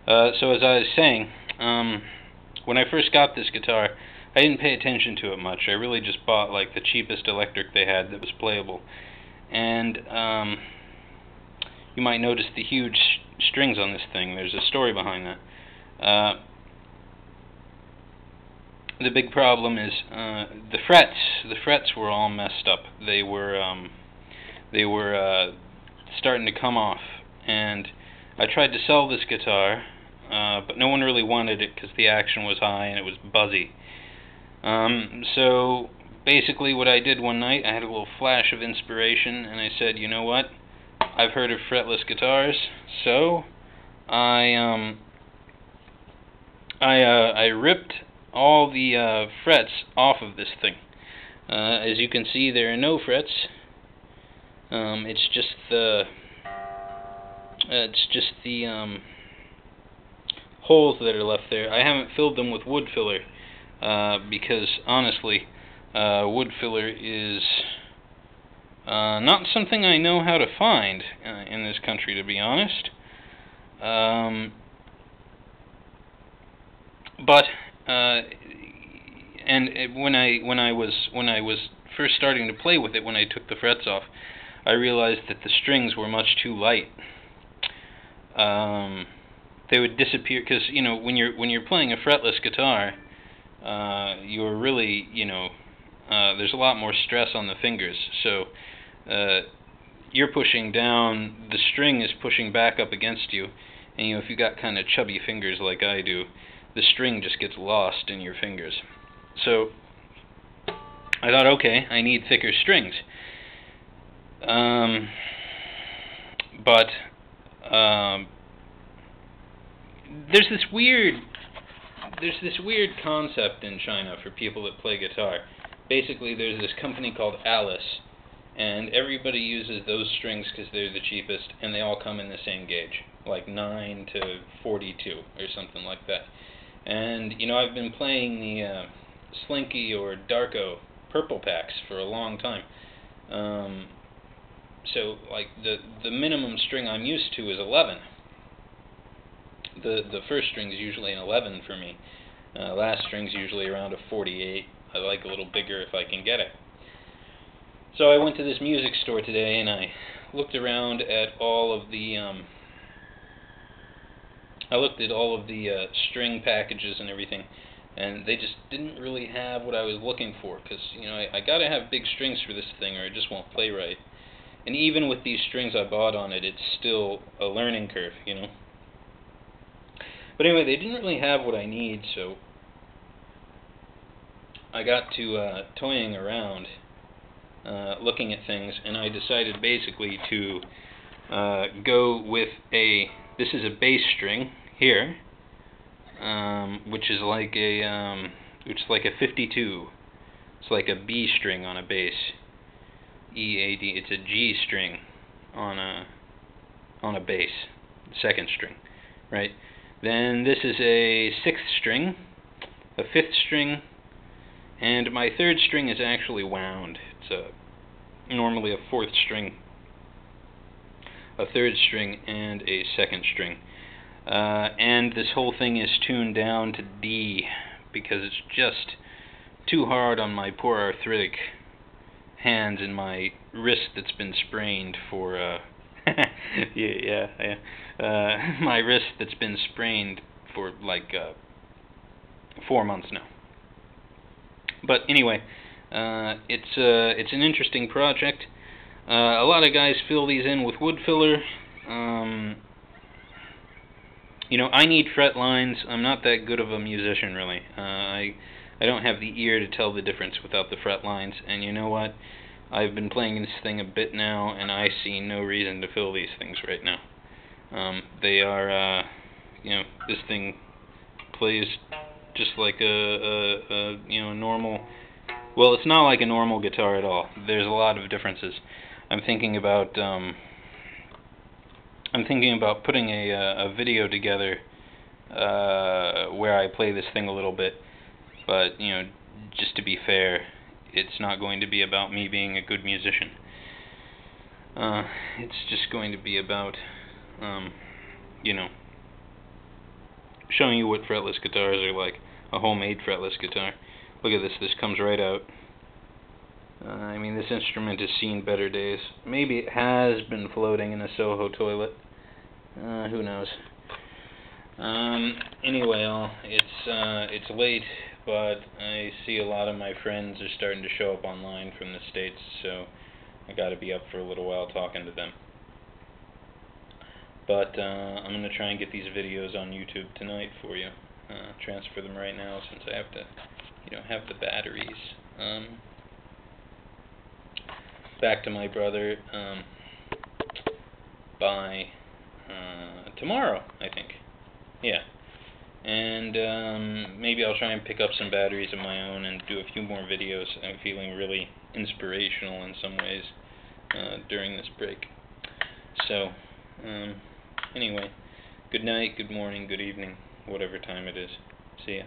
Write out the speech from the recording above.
So as I was saying, when I first got this guitar, I didn't pay attention to it much. I really just bought like the cheapest electric they had that was playable. And you might notice the huge strings on this thing. There's a story behind that. The big problem is the frets. The frets were all messed up. They were starting to come off, and I tried to sell this guitar, but no one really wanted it because the action was high and it was buzzy. So basically what I did one night, I had a little flash of inspiration, and I said, you know what? I've heard of fretless guitars, so I ripped all the frets off of this thing. As you can see, there are no frets. It's just the holes that are left there. I haven't filled them with wood filler because honestly, wood filler is not something I know how to find in this country, to be honest. But when I was first starting to play with it, when I took the frets off, I realized that the strings were much too light. They would disappear because when you're playing a fretless guitar, you're really there's a lot more stress on the fingers. So you're pushing down, the string is pushing back up against you, and if you got kind of chubby fingers like I do, the string just gets lost in your fingers. So I thought, okay, I need thicker strings. But there's this weird concept in China for people that play guitar. Basically, there's this company called Alice, and everybody uses those strings because they're the cheapest, and they all come in the same gauge, like 9 to 42 or something like that. And I've been playing the Slinky or Darko purple packs for a long time. So like the minimum string I'm used to is 11. The first string is usually an 11 for me. Last string's usually around a 48. I like a little bigger if I can get it. So I went to this music store today and I looked around at all of the string packages and everything, and they just didn't really have what I was looking for, because I gotta have big strings for this thing or it just won't play right. And even with these strings I bought on it, it's still a learning curve, But anyway, they didn't really have what I need, so I got to toying around, looking at things, and I decided basically to go with this is a bass string here, which is like a 52. It's like a B string on a bass. E-A-D. It's a G string on a bass, second string, right? Then this is a 6th string, a 5th string, and my 3rd string is actually wound. It's normally a 4th string, a 3rd string, and a 2nd string. And this whole thing is tuned down to D because it's just too hard on my poor arthritic hands and my wrist that's been sprained for my wrist that's been sprained for like 4 months now. But anyway, it's an interesting project. A lot of guys fill these in with wood filler. I need fret lines. I'm not that good of a musician, really. I don't have the ear to tell the difference without the fret lines, and you know what? I've been playing this thing a bit now, and I see no reason to fill these things right now. They are, this thing plays just like a normal. Well, it's not like a normal guitar at all. There's a lot of differences. I'm thinking about putting a video together where I play this thing a little bit, but just to be fair, it's not going to be about me being a good musician. It's just going to be about showing you what fretless guitars are like, a homemade fretless guitar. Look at this. This comes right out. I mean, this instrument has seen better days. Maybe it has been floating in a Soho toilet. Who knows? Anyway, it's late, but I see a lot of my friends are starting to show up online from the States, so I got to be up for a little while talking to them. But I'm going to try and get these videos on YouTube tonight for you. Transfer them right now since I have to, have the batteries. Back to my brother by tomorrow, I think. Yeah. And maybe I'll try and pick up some batteries of my own and do a few more videos. I'm feeling really inspirational in some ways during this break. So, anyway, good night, good morning, good evening, whatever time it is. See ya.